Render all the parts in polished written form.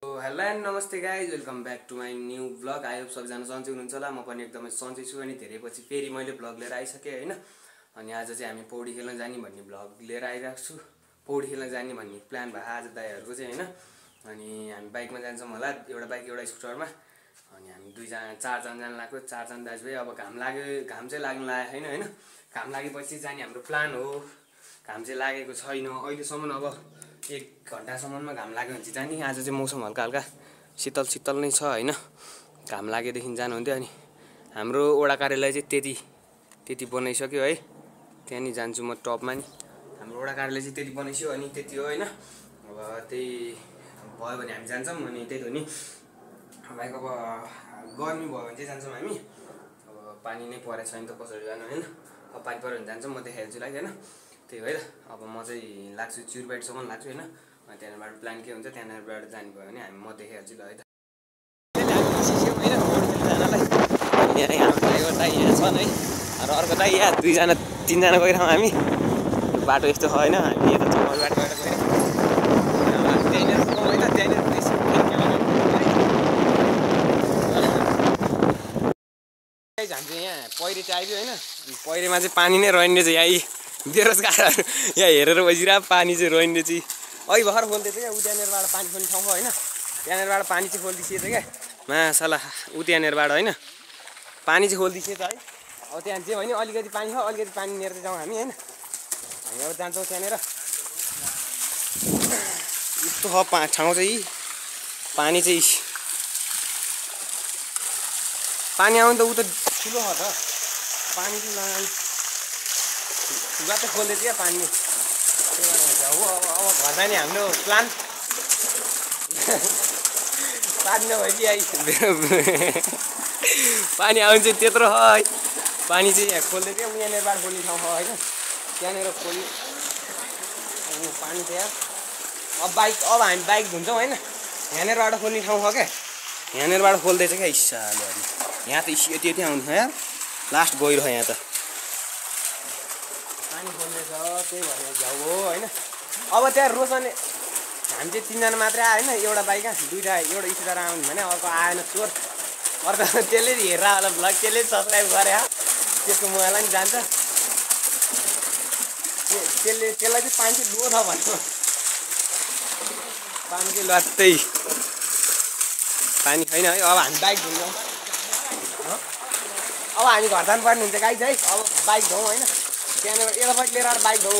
Hello and नमस्ते guys, welcome back to my new blog. I hope सबैजना सन्चै हुनुहुन्छ होला। म पनि एकदमै सन्चै छु। अनि धेरै पछि फेरि मैले ब्लग लिएर आइसकेँ होइन। अनि आज चाहिँ हामी पौडी खेल्न जाने भन्ने ब्लग लिएर आइरहेको छु। पौडी खेल्न जाने भन्ने प्लान भयो आज दाइहरूको चाहिँ होइन। अनि हामी बाइकमा जान्छौँ होला, एउटा बाइक एउटा स्कुटरमा। अनि हामी चारजना जान लाग्यो, चारजना दाजुभाइ। अब घाम चाहिँ लाग्नु लागेको छैन होइन। घाम लागेपछि जाने हाम्रो प्लान हो। घाम चाहिँ लागेको छैन अहिलेसम्म। अब 1 घन्टासम्ममा घाम लाग्यो भने चाहिँ जाने। आज चाहिँ मौसम हल्का हल्का शीतल नै छ होइन। घाम लागेदेखि जानुहुन्थ्यो। अनि हाम्रो वडा कार्यालय चाहिँ त्यति बनाइसक्यो है। त्यहाँ नि जान्छु म टपमा नि। हाम्रो वडा कार्यालय चाहिँ त्यति बनाइसक्यो अनि त्यति हो होइन। अब त्यही भयो भने हामी जान्छौँ। अनि त्यही हो नि, लाइक अब गर्मी भयो भने चाहिँ जान्छौँ हामी। अब पानी नै परेको छैन त कसरी जानु होइन। अब पानी पऱ्यो भने जान्छौँ, म देखाइहाल्छु लाइक होइन। त्यही हो है त। अब म चाहिँ लाग्छु चिरबाइटसम्म लाग्छु होइन। अनि त्यहाँबाट प्लान के हुन्छ त्यहाँबाट जाने भयो भने म देखाइहाल्छु ल है त। यहाँ छन् है। र अर्को दाइ यहाँ 2-3जना गइरहौँ हामी। बाटो यस्तो होइन, हामी यता चम्मल बाटोबाट गइरहौँ। त्यहाँनिर होइन, त्यहाँनिर हामी यहाँ पहिरो चाहिँ आइदियो होइन। पहिरोमा चाहिँ पानी नै रहने चाहिँ यहाँ बेरोजगारहरू यहाँ हेरेर बसिरहेको। पानी चाहिँ रहने चाहिँ अघि भर्खर खोल्दै थियो क्या। उ त्यहाँनिरबाट पानी खोल्ने ठाउँको होइन, त्यहाँनिरबाट पानी चाहिँ खोलिदिएको थियो क्या मासला। उ त्यहाँनिरबाट होइन पानी चाहिँ खोलिदिएको थियो है। अब त्यहाँ जे होइन अलिकति पानी छ, अलिकति पानी लिएर चाहिँ जाउँ हामी होइन। हामी अब जान्छौँ त्यहाँनिर। यस्तो छ ठाउँ चाहिँ। पानी चाहिँ पानी आउनु त उ त ठुलो छ त। पानी चाहिँ नआउनु फुगा त खोल्दै थियो क्या पानी। त्यही भएर हो अब घर जाने हाम्रो प्लान। पानी नभएपछि पानी आउनु चाहिँ त्यत्रो है। पानी चाहिँ यहाँ खोल्दै थियो, यहाँनिरबाट खोल्ने ठाउँ छ होइन। त्यहाँनिर खोल्ने पानी थियो यार। अब हामी बाइक धुन्छौँ होइन। यहाँनिरबाट खोल्ने ठाउँ छ क्या, यहाँनिरबाट खोल्दैछ क्या। इस्साले यहाँ त यति आउँछ यार। लास्ट गइरह्यो यहाँ त पानी खोल्दैछ। त्यही भएर जाऊ हो होइन। अब त्यहाँ रोशनले हामी चाहिँ 3जना मात्रै आयो होइन। एउटा बाइकमा एउटा स्कुटर आउनु भने अर्को आएन चोर। अर्को त्यसले हेरेर होला भ्लग, त्यसले सब्सक्राइब गरे त्यसको मोबाइलमा नि जान्छ। त्यसलाई चाहिँ पानी चाहिँ लो छ भन्नु। पानी चाहिँ लट्टै पानी छैन है। अब हामी बाइक धुन्छौँ। अब हामी घर जानुपर्ने हुन्छ गाइज है। अब बाइक धौँ होइन। त्यहाँनिर यतापट्टि लिएर आएर बाइक धौँ।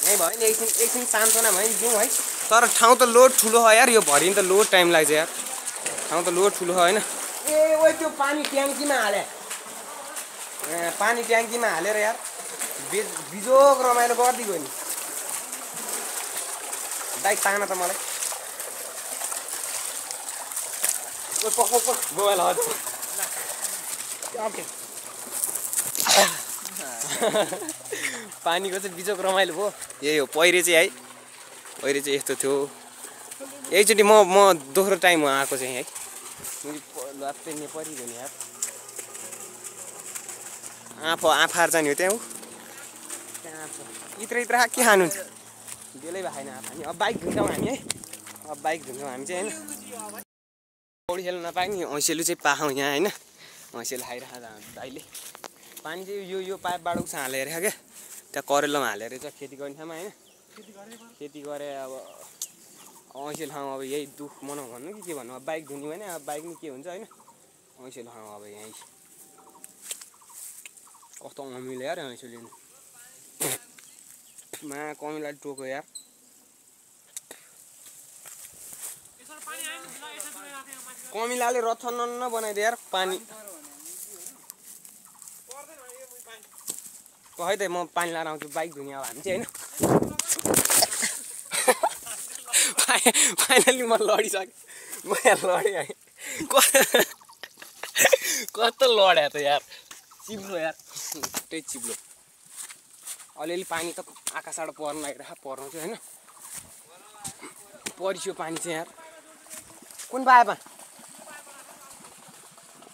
यहीँ भयो नि एकछिन सान्त्वना भयो नि जाउँ है। तर ठाउँ त लोड ठुलो हो यार। यो भरि त लोड टाइम लाग्छ यार। ठाउँ त लोड ठुलो हो होइन। ओ त्यो पानी ट्याङ्कीमा हाले। पानी ट्याङ्कीमा हालेर यार बिजोग रमाइलो गरिदिएको नि। बाइक तान त मलाई मोबाइल हजुर पानीको चाहिँ बिजोग रमाइलो भयो। यही हो पहिरो चाहिँ है। पहिरो चाहिँ यस्तो थियो। एकचोटि म दोस्रो टाइम हो आएको चाहिँ है। लात्तै परिगयो नि यार। आँफार जाने हो त्यहाँ हो। त्यहाँ इत्र के खानु बेलै भएको छैन आँफा नि। अब बाइक धुन्छौँ हामी है। अब बाइक धुन्छौँ हामी चाहिँ होइन। पौडी खेल्न नपाए नि ऐसेलु चाहिँ पाखौँ यहाँ होइन। ऐसेलु खाइरहेको दाइले पानी चाहिँ यो पाइपबाट उस हालेर क्या। त्यहाँ करेलोमा हालेर चाहिँ खेती गर्ने ठाउँमा होइन। खेती गरे अब ऐसेलु खाउँ। अब यही दुःख मनाउँ भन्नु कि के भन्नु। अब बाइक धुने भने अब बाइक नि के हुन्छ होइन। ऐसेलु खाउँ अब यहीँ। कस्तो अमिलो यार ऐसेलु मा कमिला टोक्यो यार। कमिलाले रथन बनाइदियो यार पानी। है त म पानी लाएर आउँछु बाइक धुने। अब हामी चाहिँ होइन। फाइनली म लडिसकेँ। म यहाँ लडेँ है। कस्तो लड्या त यार। चिप्लो यार त्यही चिप्लो। अलिअलि पानी त आकाशबाट पर्न लागिरहेको पर्नु चाहिँ होइन। परिसक्यो पानी चाहिँ यार। कुन पाइपमा?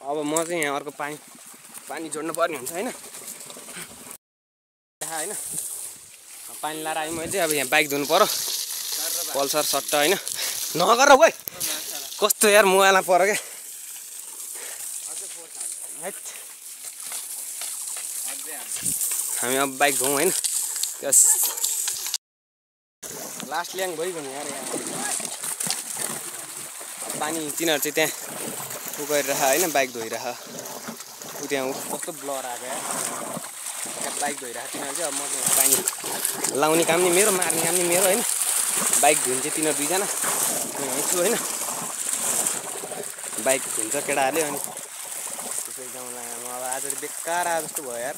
अब म चाहिँ यहाँ अर्को पानी जोड्नु पर्ने हुन्छ हैन हैन। पानी लाएर आएँ मैले चाहिँ अब यहाँ बाइक धुनु पर्यो पल्सर सट्ट होइन नगर भाइ कस्तो यार मोबाइलमा पर्यो क्या हामी अब बाइक धुउँ होइन त्यस लास्ट ल्याङ भइगयो यार पानी तिनीहरू चाहिँ त्यहाँ उ गरिरह होइन बाइक धोइरह उ त्यहाँ कस्तो ब्लर आएको यार त्यहाँ बाइक धोइरह तिनीहरू चाहिँ अब म चाहिँ पानी लाउने काम नि मेरो मार्ने काम नि मेरो होइन बाइक धुन्छ तिनीहरू दुईजना छु होइन बाइक धुन्छ केटाहरूले अनि त्यसै गाउँ लाग्यो अब आज बेकार आयो जस्तो भयो यार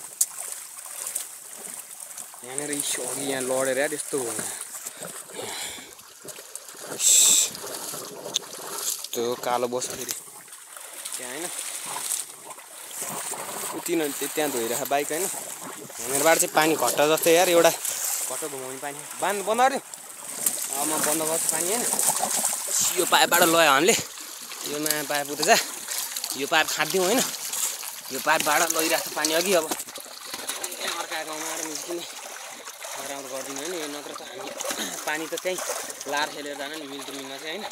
यहाँनिर अघि यहाँ लडेर यार यस्तो भयो यस्तो कालो बस्छ फेरि त्यहाँ होइन तिनीहरू चाहिँ त्यहाँ धोइरह बाइक होइन यहाँनिरबाट चाहिँ पानी घट्टा जस्तै यार एउटा घट्टा घुमाउने पानी बन्द गर्यो अब म बन्द गर्छु पानी होइन यो पाइपबाट लयो हामीले यो नयाँ पाइप उता जा यो पाइप खाँदिउँ होइन यो पाइपबाट लगिरहेको छ पानी अघि अब अर्का गाउँमा आएर निस्किने राम्रो गरिदिनु होइन यो नत्र त हामी पानी त त्यहीँ लार खेलेर जान नि मिल्दो मिल्न चाहिँ होइन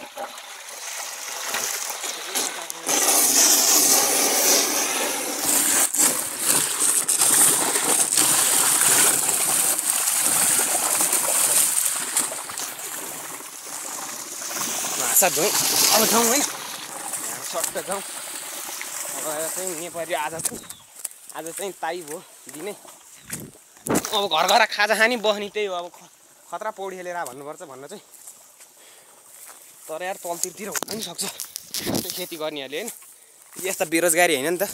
भाषा धुँ अब जाउँ होइन सट्ट जाउँ अब चाहिँ नेपाली आज चाहिँ ताई भयो दिनै अब घर घर खाजा खानी बस्ने त्यही हो अब खतरा पौडी खेलेर भन्नुपर्छ भन्न चाहिँ तर यार तलतिर हुन पनि सक्छ त्यो खेती गर्नेहरूले होइन यस्ता बेरोजगारी होइन नि त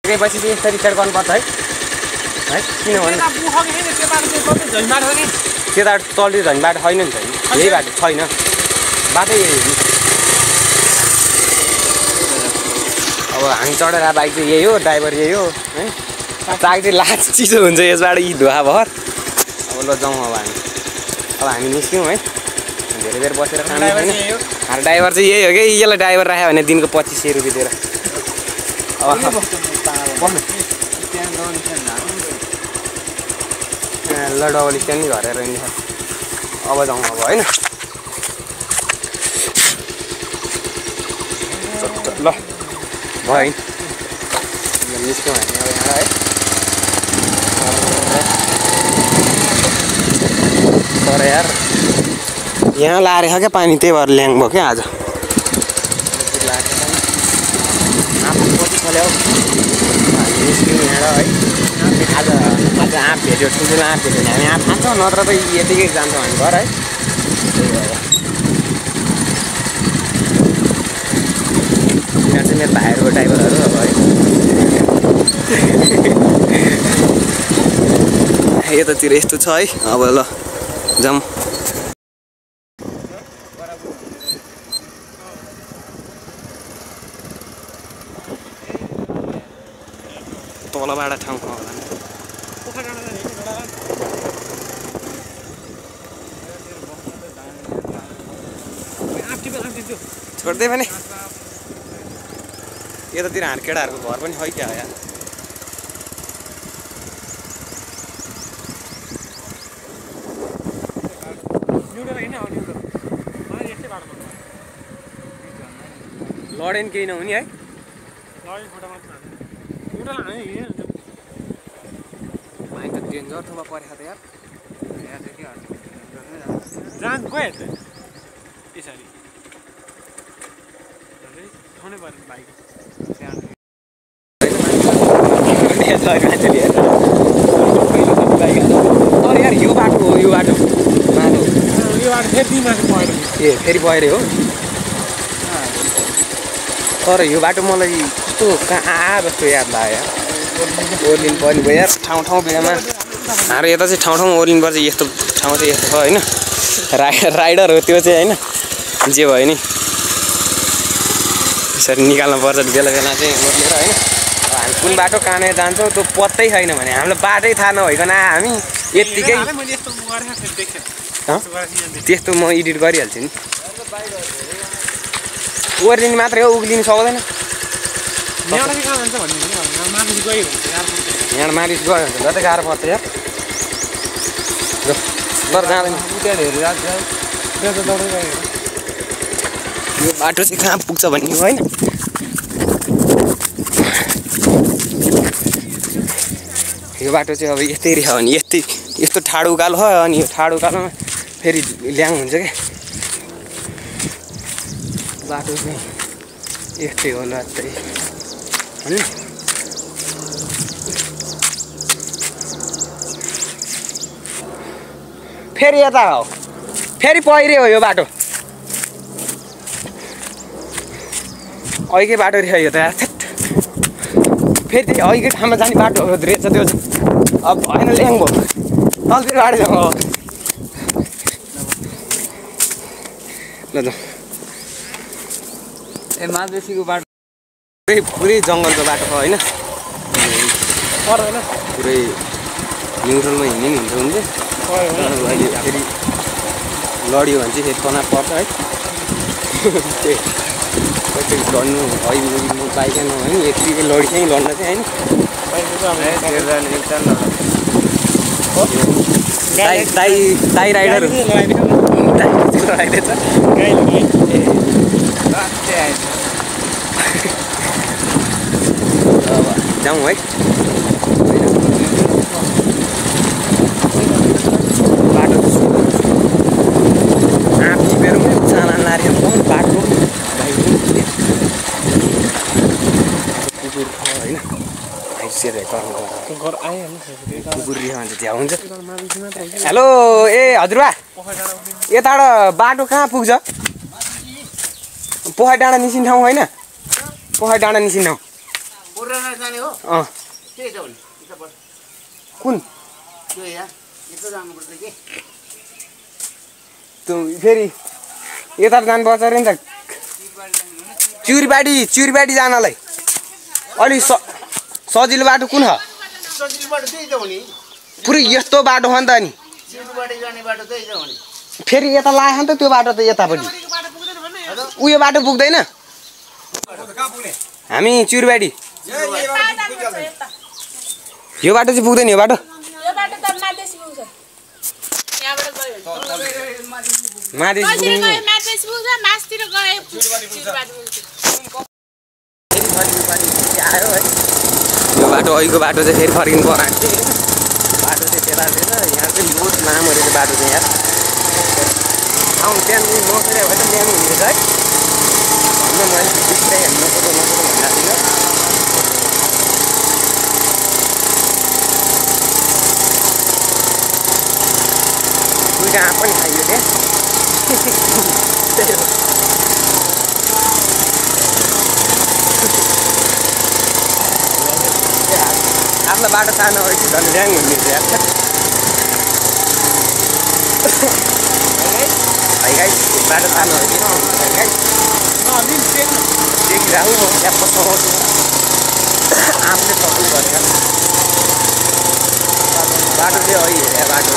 पछि चाहिँ यसरी रिचार्ज गर्नुपर्छ है किनभने त्यता तलतिर झन् बाटो छैन नि त यही बाटो छैन बाटै अब हामी चढेर बाइक चाहिँ यही हो ड्राइभर यही हो है बाइक चाहिँ लास्ट चिसो हुन्छ यसबाट यी धुवा भर अब ल जाउँ अब हामी निस्क्यौँ है धेरै बेर बसेर खानु होइन ड्राइभर चाहिँ यही हो कि यसलाई ड्राइभर राख्यो भने दिनको 2500 रुपियाँ दिएर ल डबल स्ट्यान्ड नि घरेर अब जाउँ अब होइन ल भयो निस्क्यौँ हामी अब यहाँ है तर यार यहाँ लाएर क्या पानी त्यही भएर ल्याङ भयो क्या आज निस्क्यौँ यहाँ है आज आँप भेट्यो ठुल्ठुलो आँप भेट्यो भने हामी आँप खान्छौँ नत्र त यतिकै जान्छौँ हामी घर है त्यही भएर यहाँ चाहिँ मेरो भाइहरूको ड्राइभरहरू अब है यतातिर यस्तो छ है अब ल जाउँ तलबाट ठाउँ छोड्दै भने यतातिर हाम्रो केटाहरूको घर पनि है क्या हो यार लडेन केही नहुने है भाइ त डेन्जर थोपा परेको त यार जान गयो त यसरी थोनै पर्यो बाइक यार यो बाटो हो यो बाटो माथि यो बाटो फेरि माथि पऱ्यो ए फेरि पहिरो हो तर यो बाटो मलाई कस्तो कहाँ जस्तो याद लाग्यो यार ओर्लिनु पर्ने भयो यार ठाउँ ठाउँ बेलामा हाम्रो यता चाहिँ ठाउँ ठाउँमा ओर्लिनुपर्छ यस्तो ठाउँ चाहिँ यस्तो छ होइन राइडर हो त्यो चाहिँ होइन जे भयो नि यसरी निकाल्नु पर्छ बेला बेला चाहिँ ओर्लेर होइन हामी कुन बाटो कहाँनिर जान्छौँ त्यो पत्तै छैन भने हामीलाई बाटै थाहा नभइकन हामी यत्तिकै त्यस्तो म एडिट गरिहाल्छु नि ओर्लिनु मात्रै हो उक्लिनु सक्दैन यहाँ मारिस गयो भने जति गाह्रो पर्छ यार ल जाँदैन यो बाटो चाहिँ कहाँ पुग्छ भन्ने हो होइन यो बाटो चाहिँ अब यस्तै रहेछ भने यस्तो ठाडो उकालो हो अनि यो ठाडो उकालोमा फेरि ल्याङ हुन्छ क्या बाटो चाहिँ यस्तै होला त्यही होइन फेरि यता हो फेरि पहिरो हो यो बाटो अहिलेकै बाटो रहेछ यो त फेरि त्यही अहिलेकै ठाउँमा जाने बाटो रहेछ त्यो अब भएन ल्याङ भयो तलतिर गाडी जाउँ ल त ए माझबेसीको बाटो पुरै जङ्गलको बाटो छ होइन पुरै न्युट्रलमा हिँड्ने हुन्छ हुन्छ अहिले फेरि लड्यो भने चाहिँ फेरि तनाव पर्छ है त्यही लड्नु अहिले पाइकेन होइन यतिकै लडिसकेँ लड्न चाहिँ होइन ताई राइडर जाउँ है बाटो टिपेर साना लाएर बाटो कुकुर होइन कुकुर भन्छ त्यहाँ हुन्छ हेलो ए हजुरबा यताबाट बाटो कहाँ पुग्छ पोखा डाँडा निस्किने ठाउँ होइन पोखा डाँडा निस्किने ठाउँ कुन फेरि यता जानुपर्छ अरे नि त चिउरीबाटी जानलाई अलिक सजिलो बाटो कुन हो पुरै यस्तो बाटो हो नि त नि फेरि यता लाग्यो नि त त्यो बाटो त यतापट्टि उयो बाटो पुग्दैन हामी चिउरीबाटी यो बाटो चाहिँ पुग्दैन यो बाटो यो बाटो अहिलेको बाटो चाहिँ फेरि फर्किनु पर्यो बाटो चाहिँ त्यता थिएछ यहाँ चाहिँ बहुत लामो रहेछ बाटो चाहिँ यहाँ आउनु त्यहाँ नसकेर भए त ल्याउनु हुने रहेछ है भन्दा मैले बिस्तारै नसक्नु भन्दा थिइनँ कहाँ पनि खाइयो त्यहाँ आफ्नो बाटो सानो भएपछि झन् ल्याङ हुने है गाई बाटो सानो देखिरहेको म त्यहाँ पसाउँछु आफूले सक्नु पऱ्यो बाटो चाहिँ अहिले बाटो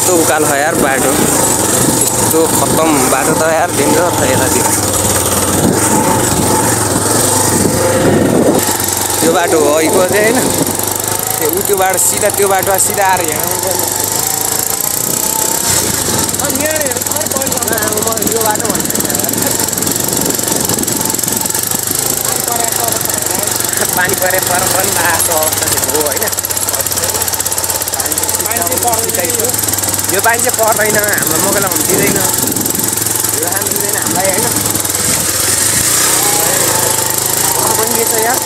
यस्तो उकालो छ यार बाटो यस्तो खत्तम बाटो त यार डेन्जर छ यतातिर त्यो बाटो हो अहिलेको चाहिँ होइन त्यो बाटो सिधा त्यो बाटो सिधा आएर हिँड्नु यो बाटो पानी परे पर पनि आएको अवस्था हो होइन यो पानी चाहिँ पर्दैन हाम्रो मकै लगाउनु दिँदैन यो खानु दिँदैन हामीलाई होइन पनि रहेछ यहाँ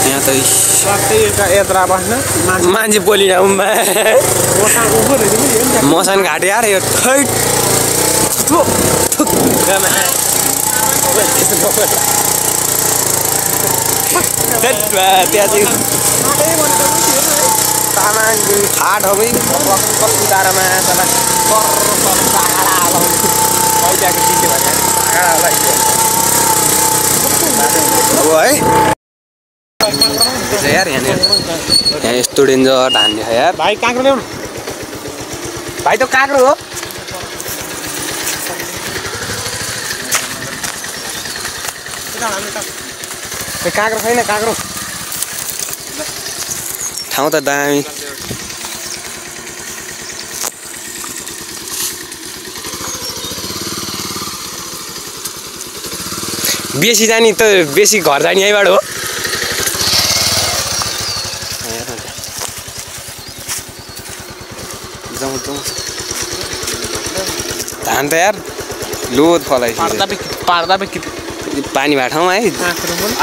यहाँ त यत्रा बस्न मान्छे बोलिरहँमा मसान घाट यार यो थैट त्यहाँ चाहिँ तामाङ ठाड हो है कस्तो तारामा तल हो है यार यहाँ यस्तो डेन्जर धान्ने छ यार भाइ काँक्रो ल्याउनु भाइ त काँक्रो हो काँक्रो छैन काँक्रो ठाउँ त दामी बेसी जाने त बेसी घर जाने यहीँबाट हो धान त यार लोद फलाइसक्यो पानी भएको ठाउँमा है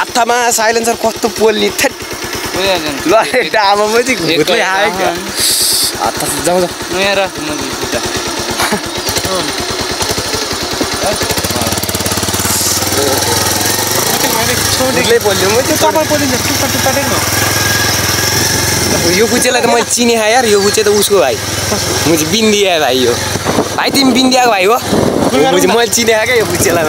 अथमा साइलेन्सर कस्तो पोल्ने थेट डामामा चाहिँ भुत्लै आयो क्या हत्ता जाउँ पोल्यो यो कुचेलाई त मैले चिने खाएँ यार यो कुचे त उसको भाइ म चाहिँ बिन्दिया भाइ हो भाइ तिमी बिन्दियाको भाइ हो मैले चिने खाएँ क्या यो कुचेलाई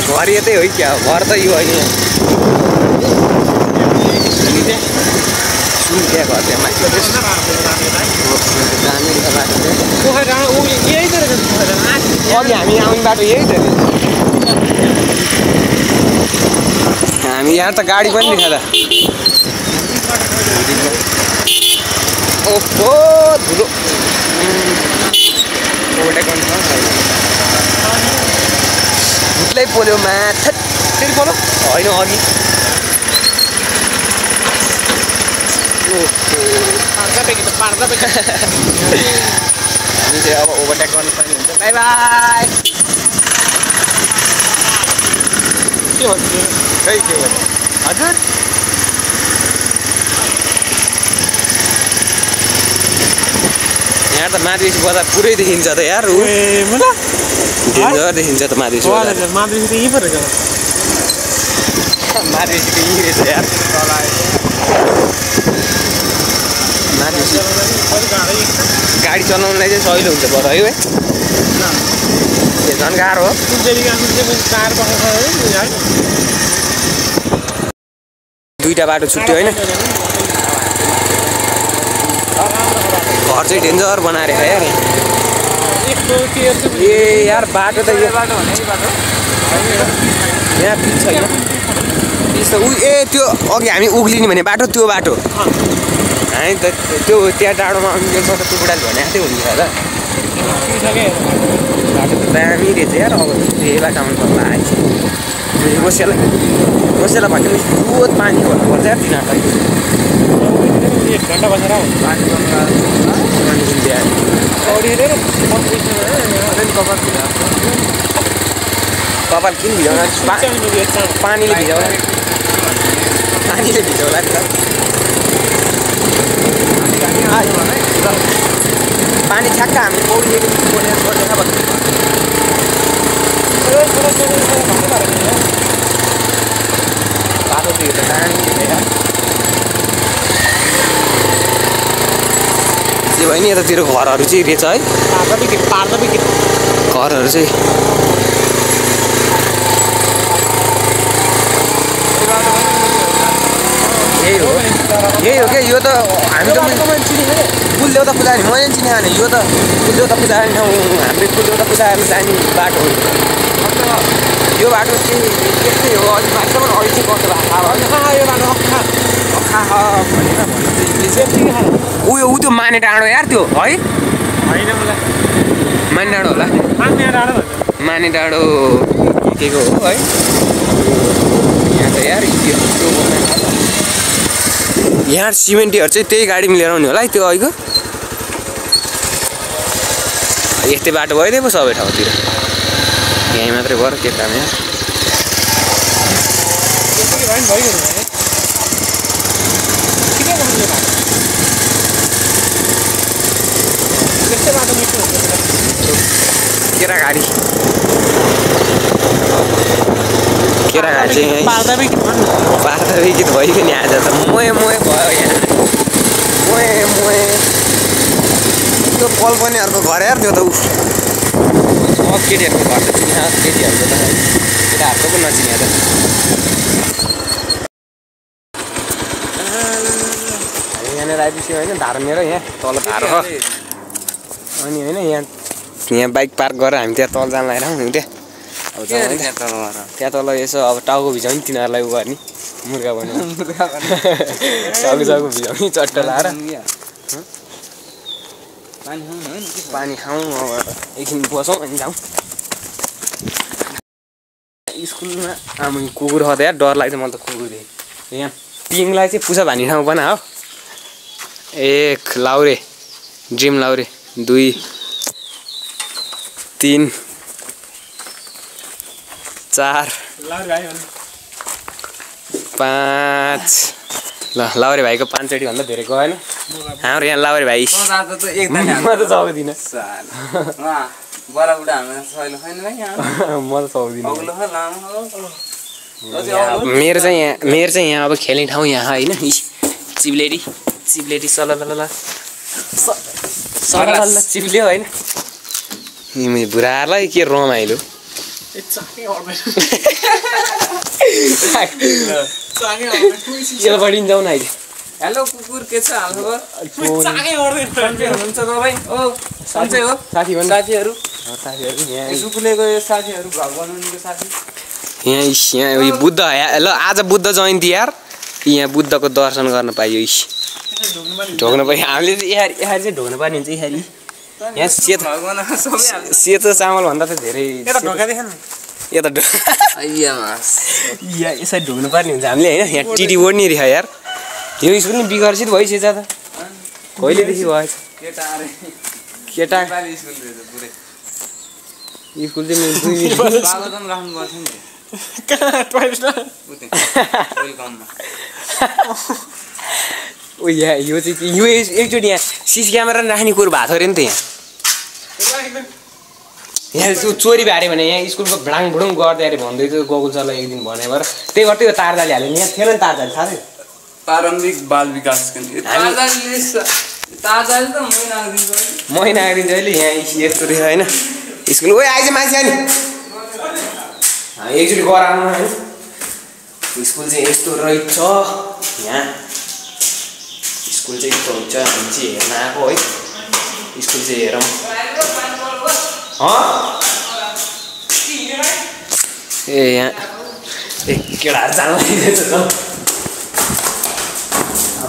घर यतै हो क्या घर त यो होइन घर त्यहाँ माथि अघि हामी आउने बाटो यही त हामी यहाँ त गाडी पनि देखाउँदा ओहो धुलो भुत्लै पोल्यो माथि फेरि पोलो होइन अघि हामी चाहिँ अब ओभरटेक गर्नुपर्ने हुन्छ बाई बाई के भन्छु खै के भन्नु हजुर यहाँ त माधवेसी बजार पुरै देखिन्छ त यार डेन्जर देखिन्छ त माधवेसी बजार माधवेसी त यहीँ पो रहेछ माधवेसी त यहीँ रहेछ यार माधवेसी गाडी चलाउनलाई चाहिँ सजिलो हुन्छ बरु है झन् गाह्रो हो दुईटा बाटो छुट्यो होइन घर चाहिँ डेन्जर बनाएर यार ए यार बाटो त यो बाटो यहाँ पिच छैन पिच त ए त्यो अघि हामी उक्लिने भने बाटो त्यो बाटो हामी त त्यो त्यहाँ टाढोमा एकपल्ट त्यो बुढाले भनेको थियो हुन्छ होला बाटो त दामी रहेछ यार अब त्यही बाटो आउनु पर्ला आएछ बसेला भन्ने रोज पानी भन्नुपर्छ यार तिनीहरूलाई 1 घन्टा बसेर कपाल किन भिजाउला पानीले भिजाउला नि त पानी ठ्याक्क हामी पौडिएको बोलेर छोडेर भन्नु बाटो चाहिँ दामी त्यो भयो नि यतातिर घरहरू चाहिँ रहेछ है घरहरू चाहिँ यही हो क्या यो त हामी त पुलदेउता पूजा गर्ने मैले चिने भने यो त पुलदेउता पूजा गर्ने ठाउँ हाम्रो पुलदेउता पूजा हेर्न जाने बाटो हो यो बाटो चाहिँ त्यस्तै हो अलिक मान्छेबाट अघि चाहिँ कस्तो भएको यो बाटो अखा भनेर उयो ऊ त्यो माने डाँडो यार त्यो है माने डाँडो होला माने डाँडो के को हो है यहाँ त यार यहाँ सिमेन्टीहरू चाहिँ त्यही गाडीमा लिएर आउने होला है त्यो अहिलेको यस्तै बाटो भइदियो पो सबै ठाउँतिर यहीँ मात्रै गर के काम यहाँ केरा गाडी चाहिँ पार्दा विकित भइगयो नि आज त मोए भयो यहाँ मोए त्यो कल्पनीहरूको घर यार त्यो त सब केटीहरूको घर त चिने केटीहरूको त केटाहरूको पो नचिने त यहाँनिर आइपुग्यो होइन धारो मेरो यहाँ तल धारो हो अनि होइन यहाँ बाइक पार्क गरेर हामी त्यहाँ तल जान लगाएर हुन्थ्यो त्यहाँ तल यसो अब टाउको भिजाउने तिनीहरूलाई उ गर्ने मुर्गा बनाउने टाउको भिजाउने चट्टा लाएर पानी खाउँ अब एकछिन बसौँ अनि जाउँ स्कुलमा आमा कुकुर छ त यार डर लाग्छ मलाई त कुकुर देखेँ यहाँ पिङलाई चाहिँ पुसा भानी ठाउँ बना हो 1 लाउरे ड्रिम लाउरे 2 3 4 5 ल लाउरे भाइको 5 चोटि भन्दा धेरै गएन हाम्रो यहाँ लाउरे भाइ म त सक्दिनँ मेरो चाहिँ यहाँ अब खेल्ने ठाउँ यहाँ होइन चिप्लेटी सलल चिप्ल्यो होइन बुढाहरूलाई के रमाइलो बढिन्छ जाउँ न अहिले हेलो कुकुर के छ हालखबर हुनुहुन्छ तपाईँ ओ सन्चै हो साथीहरू यहाँ बुद्ध ल आज बुद्ध जयन्ती यार यहाँ बुद्धको दर्शन गर्न पाइयो ढोग्न पाइयो हामीले यहाँ चाहिँ ढोग्न पार्ने हुन्छ यहाँ सेतो चामल भन्दा त धेरै यता यसरी ढोग्नु पर्ने हुन्छ हामीले होइन यहाँ टिटी ओड्ने रहेछ यार यो स्कुल नि विकसित भइसकेछ त कहिलेदेखि भएछ केटा स्कुल चाहिँ यो एकचोटि यहाँ सिसी क्यामेरा राख्ने कुरो भएको थियो अरे नि त यहाँ चोरी भ्यायो भने यहाँ स्कुलको भ्राङभुडुङ गर्दै अरे भन्दै थियो गोकुल सरलाई एक दिन भने भएर त्यही गर्दै यो तारजाली हाल्यो नि यहाँ थिएन नि तारजाली थाहा थियो प्रारम्भिक बाल विकास महिना आइदिन्छ अहिले यहाँ यस्तो रहेछ होइन स्कुल ओ आइज मान्छे नि एकचोटि गराउनु होइन स्कुल चाहिँ यस्तो रहेछ यहाँ स्कुल चाहिँ यस्तो हुन्छ हामी चाहिँ हेर्न आएको है स्कुल चाहिँ हेरौँ ए यहाँ केटाहरू जानु लागिरहेछ त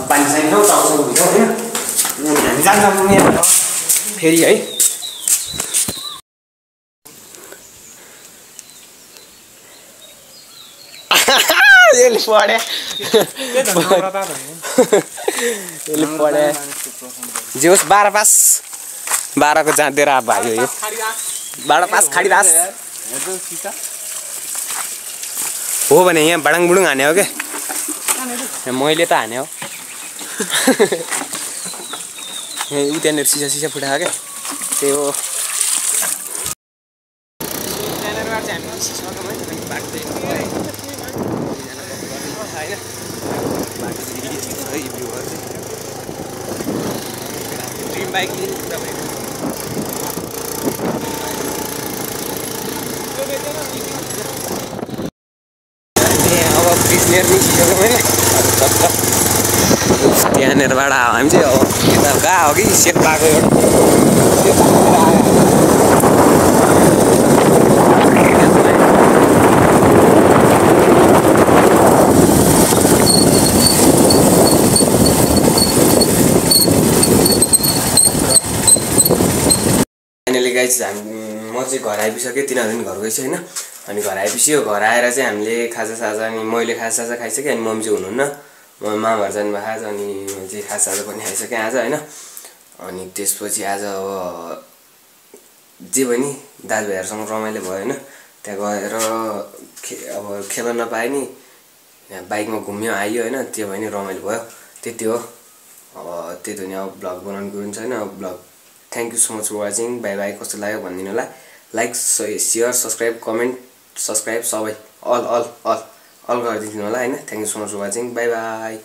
पानी सानी खाउँ टाउसँग भिजाउँ होइन हामी जान्छौँ यहाँ फेरि है यसले पढ्या यसले पढ्या जे होस् 12 पास 12 को जाँदेर अब भाइ यो 12 पास खाडीदास हो भने यहाँ बडाङबुडुङ हाने हो क्या मैले त हाने हो यहाँ उ त्यहाँनिर सिसा फुटाएको क्या त्यही हो ड्रिम बाइक अब बिजनेर निस्किसक्यो मैले त्यहाँनिरबाट हामी चाहिँ अब यता गएको हो कि शेर्पाको फाइनली गाइज म चाहिँ घर आइपुगिसकेँ तिनीहरू पनि घर गएछ होइन अनि घर आएपछि यो घर आएर चाहिँ हामीले खाजासाजा अनि मैले खाजासाजा खाइसकेँ अनि मम्मी चाहिँ हुनुहुन्न म मामाहरू जानुभएको आज अनि चाहिँ खाजासाजा पनि खाइसकेँ आज होइन। अनि त्यसपछि आज अब जे भयो नि दाजुभाइहरूसँग रमाइलो भयो होइन। त्यहाँ गएर अब खेल्न नपाए नि बाइकमा घुम्यो आयो होइन, त्यो भयो नि रमाइलो भयो, त्यति हो। अब त्यही त नि अब ब्लग बनाउनु गयो छैन अब blog. Thank you so much for watching, bye bye. कस्तो लाग्यो भनिदिनु होला, लाइक सेयर सब्सक्राइब कमेन्ट सबै अल गरिदिनु होला होइन। Thank you so much for watching, bye by.